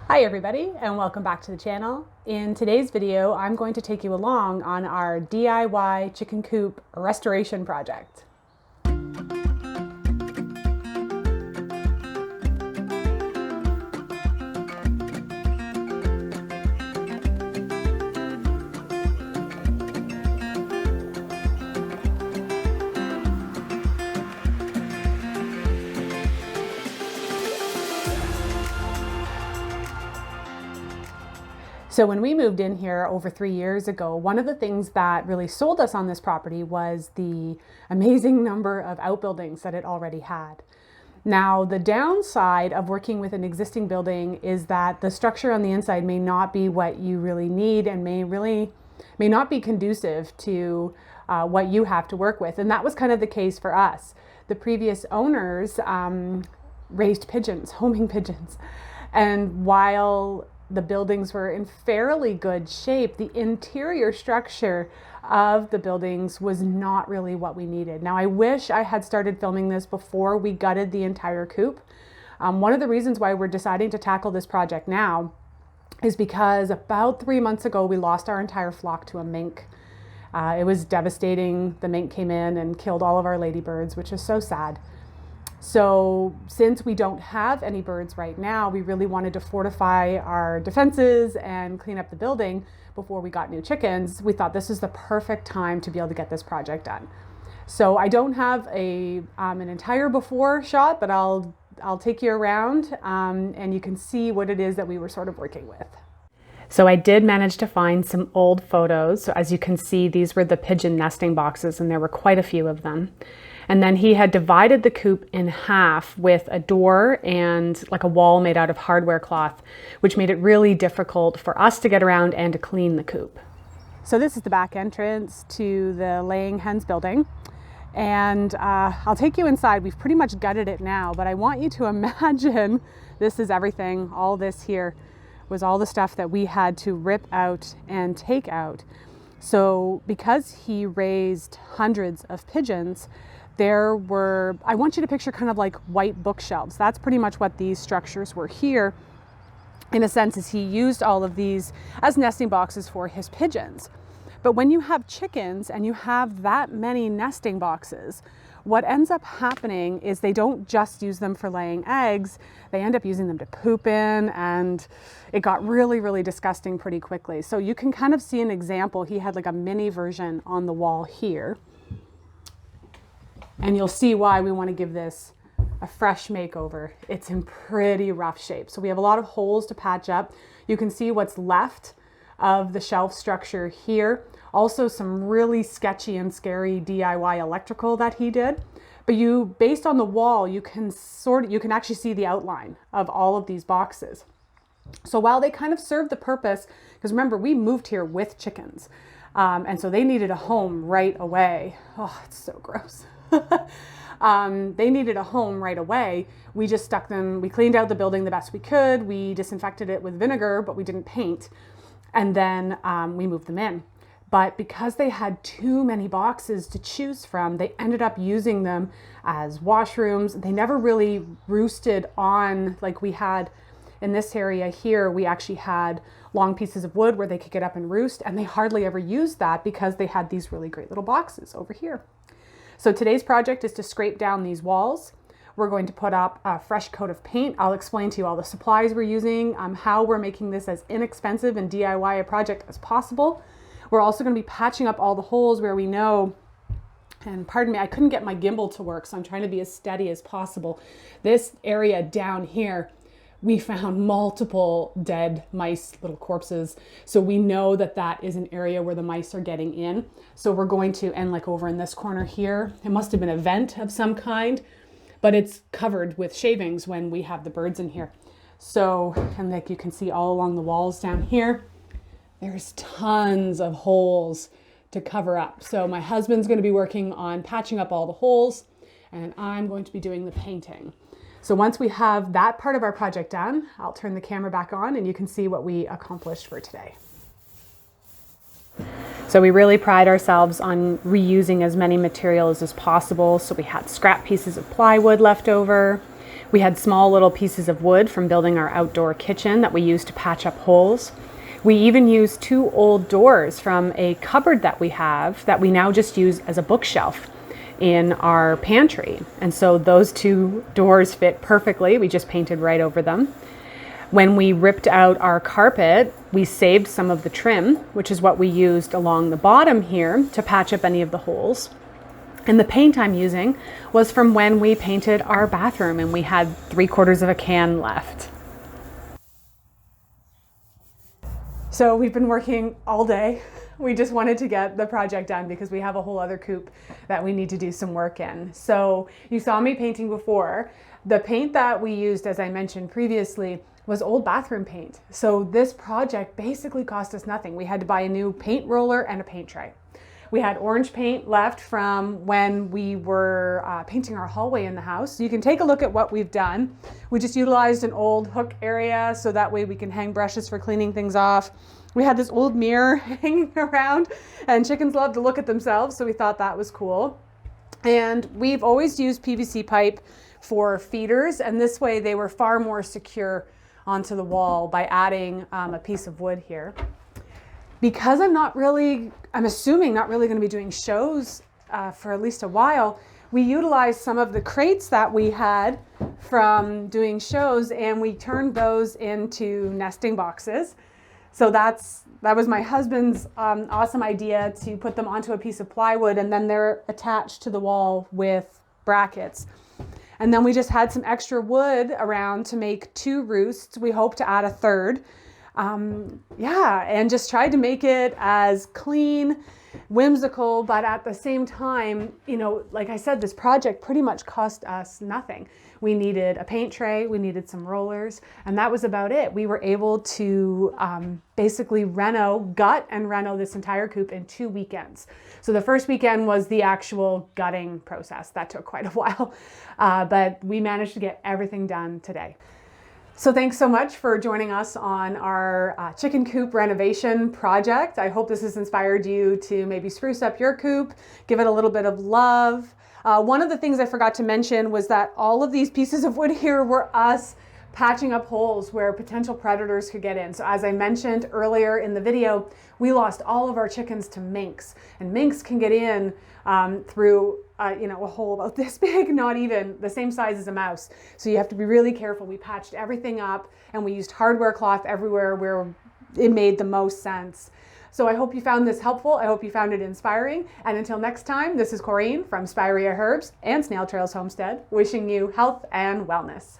Hi everybody, and welcome back to the channel. In today's video, I'm going to take you along on our DIY chicken coop restoration project. So when we moved in here over 3 years ago, one of the things that really sold us on this property was the amazing number of outbuildings that it already had. Now, the downside of working with an existing building is that the structure on the inside may not be what you really need and may not be conducive to what you have to work with. And that was kind of the case for us. The previous owners raised pigeons, homing pigeons. And while the buildings were in fairly good shape, the interior structure of the buildings was not really what we needed. Now, I wish I had started filming this before we gutted the entire coop. One of the reasons why we're deciding to tackle this project now is because about 3 months ago, we lost our entire flock to a mink. It was devastating. The mink came in and killed all of our ladybirds, which is so sad. So since we don't have any birds right now, we really wanted to fortify our defenses and clean up the building before we got new chickens. We thought this is the perfect time to be able to get this project done. So I don't have an entire before shot, but I'll take you around and you can see what it is that we were sort of working with. So I did manage to find some old photos. So as you can see, these were the pigeon nesting boxes, and there were quite a few of them. And then he had divided the coop in half with a door and like a wall made out of hardware cloth, which made it really difficult for us to get around and to clean the coop. So this is the back entrance to the laying hens building. And I'll take you inside. We've pretty much gutted it now, but I want you to imagine this is everything. All this here was all the stuff that we had to rip out and take out. So because he raised hundreds of pigeons, I want you to picture kind of like white bookshelves. That's pretty much what these structures were here. In a sense, is he used all of these as nesting boxes for his pigeons. But when you have chickens and you have that many nesting boxes, what ends up happening is they don't just use them for laying eggs, they end up using them to poop in, and it got really, really disgusting pretty quickly. So you can kind of see an example. He had like a mini version on the wall here. And you'll see why we want to give this a fresh makeover. It's in pretty rough shape. So we have a lot of holes to patch up. You can see what's left of the shelf structure here. Also some really sketchy and scary DIY electrical that he did. But based on the wall, you can actually see the outline of all of these boxes. So while they kind of serve the purpose, because remember, we moved here with chickens. And so they needed a home right away. Oh, it's so gross. They needed a home right away. We just stuck them, we cleaned out the building the best we could. We disinfected it with vinegar, but we didn't paint. And then we moved them in. But because they had too many boxes to choose from, they ended up using them as washrooms. They never really roosted on like we had in this area here. We actually had long pieces of wood where they could get up and roost, and they hardly ever used that because they had these really great little boxes over here. So today's project is to scrape down these walls. We're going to put up a fresh coat of paint. I'll explain to you all the supplies we're using, how we're making this as inexpensive and DIY a project as possible. We're also going to be patching up all the holes where we know, and pardon me, I couldn't get my gimbal to work, so I'm trying to be as steady as possible. This area down here, we found multiple dead mice, little corpses. So we know that that is an area where the mice are getting in. So we're going to, and like over in this corner here, it must have been a vent of some kind, but it's covered with shavings when we have the birds in here. So, and like you can see all along the walls down here, there's tons of holes to cover up. So my husband's going to be working on patching up all the holes, and I'm going to be doing the painting. So once we have that part of our project done, I'll turn the camera back on and you can see what we accomplished for today. So we really pride ourselves on reusing as many materials as possible. So we had scrap pieces of plywood left over. We had small little pieces of wood from building our outdoor kitchen that we used to patch up holes. We even used 2 old doors from a cupboard that we have that we now just use as a bookshelf in our pantry. And so those 2 doors fit perfectly. We just painted right over them. When we ripped out our carpet, we saved some of the trim, which is what we used along the bottom here to patch up any of the holes. And the paint I'm using was from when we painted our bathroom and we had 3/4 of a can left. So we've been working all day. We just wanted to get the project done because we have a whole other coop that we need to do some work in. So you saw me painting before. The paint that we used, as I mentioned previously, was old bathroom paint. So this project basically cost us nothing. We had to buy a new paint roller and a paint tray. We had orange paint left from when we were painting our hallway in the house. So you can take a look at what we've done. We just utilized an old hook area so that way we can hang brushes for cleaning things off. We had this old mirror hanging around, and chickens love to look at themselves, so we thought that was cool. And we've always used PVC pipe for feeders, and this way they were far more secure onto the wall by adding a piece of wood here. Because I'm assuming not really going to be doing shows for at least a while, we utilized some of the crates that we had from doing shows and we turned those into nesting boxes. So that was my husband's awesome idea, to put them onto a piece of plywood and then they're attached to the wall with brackets. And then we just had some extra wood around to make 2 roosts. We hope to add a 3rd. And just tried to make it as clean, whimsical, but at the same time, like I said, this project pretty much cost us nothing. We needed a paint tray, we needed some rollers, and that was about it. We were able to basically gut and reno this entire coop in 2 weekends. So the first weekend was the actual gutting process. That took quite a while, but we managed to get everything done today. So thanks so much for joining us on our chicken coop renovation project. I hope this has inspired you to maybe spruce up your coop, give it a little bit of love. One of the things I forgot to mention was that all of these pieces of wood here were us patching up holes where potential predators could get in. So as I mentioned earlier in the video, we lost all of our chickens to minks, and minks can get in through a hole about this big, not even the same size as a mouse. So you have to be really careful. We patched everything up and we used hardware cloth everywhere where it made the most sense. So I hope you found this helpful. I hope you found it inspiring. And until next time, this is Correne from Spirea Herbs and Snail Trails Homestead, wishing you health and wellness.